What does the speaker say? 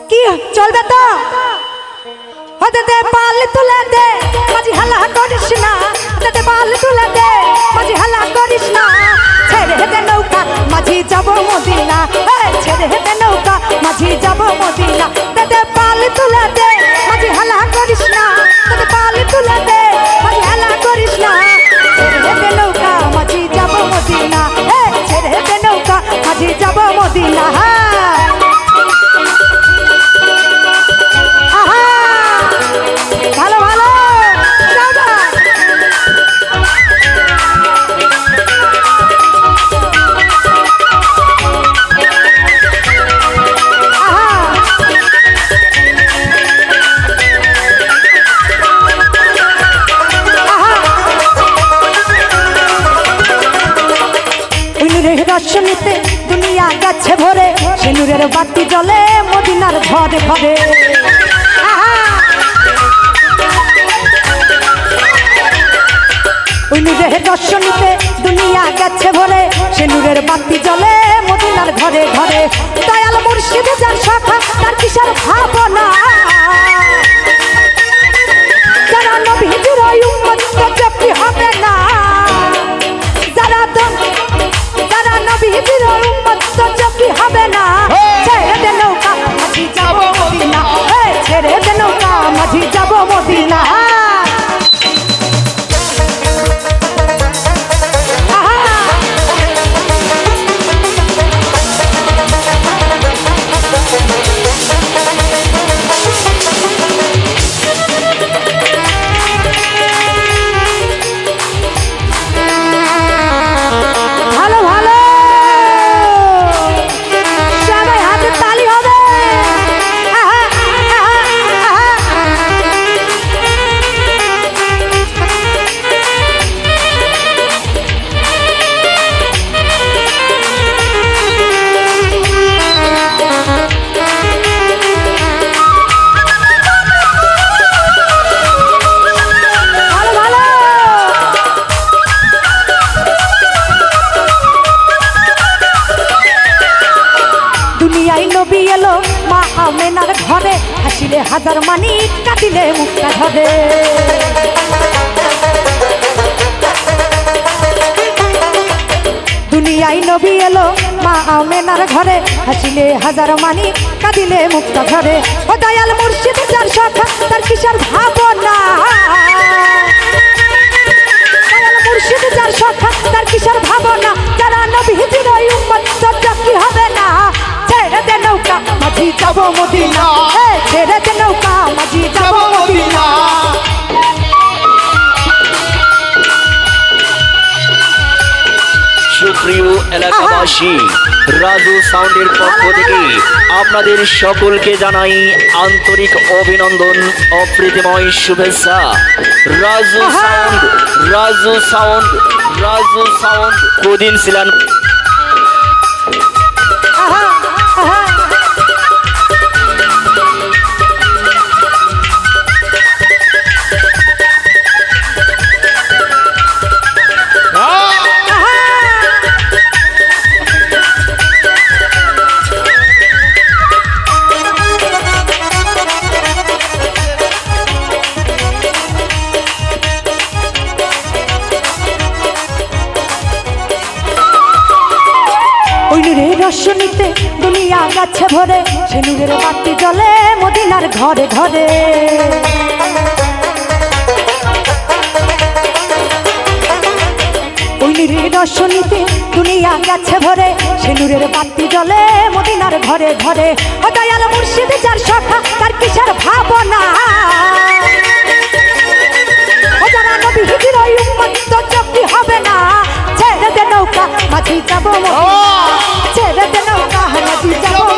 কি চলবে তো হতে দে পাল তুলে দে মাঝি হালা করিস না হতে দে পাল তুলে দে মাঝি হালা করিস না ছেড়ে দে নৌকা মাঝি যাব মদিনা ছেড়ে দে নৌকা মাঝি যাব মদিনা দে পাল তুলে দে মাঝি হালা করিস না দে পাল তুলে দে মাঝি হালা করিস না ছেড়ে দে নৌকা মাঝি যাব মদিনা ছেড়ে দে নৌকা মাঝি যাব মদিনা ভালো ভালো রশনিতে দুনিয়া গেছে ভরে সিঁদুরের বাতি জ্বলে মদিনার ঘরে ঘরে রশনিতে দুনিয়া গেছে ভরে সিঁদুরের বাতি জ্বলে মদিনার ঘরে ঘরে দয়াল মুর্শিদ যার শাখা তার কিসের ভাবনা যারা নবীজির উম্মত কি হবে না যারা নবীজির উম্মত কি হবে না ছেড়ে দে নৌকা মাঝি যাব মদিনা ছেড়ে দে নৌকা মাঝি যাব মদিনা নবী এলো মা আমেনার ঘরে হাসিলে হাজার মানি কাটিলে মুক্তা ধরে দুনিয়ায় নবী এলো মা আমেনার ঘরে হাসিলে হাজার মানি কাটিলে মুক্তা ধরে ও দয়াল মুর্শিদ যার শাখা তার কিসের ভাবনা দয়াল মুর্শিদ যার শাখা তার কিসের ভাবনা যারা নবীজির উম্মত কি হবে না ছেড়ে দে নৌকা মাঝি যাব মদিনা ছেড়ে দে নৌকা মাঝি যাব মদিনা সুপ্রিয় এলাকাবাসী রাজু সাউন্ডের পক্ষ থেকে আপনাদের সকলকে জানাই আন্তরিক অভিনন্দন ও প্রীতিময় শুভেচ্ছা Raju sound Raju sound Raju sound প্রদিন ছিলেন রশনিতে দুনিয়া গেছে ভরে সিঁদুরের বাতি জ্বলে মদিনার ঘরে ঘরে রশনিতে দুনিয়া গেছে ভরে সিঁদুরের বাতি জ্বলে মদিনার ঘরে ঘরে ও দয়াল মুর্শিদ যার শাখা তার কিসের ভাবনা ও যারা নবীজির উম্মত কি হবে না ছেড়ে দে নৌকা মাঝি যাব ছেড়ে দে নৌকা মাঝি যাব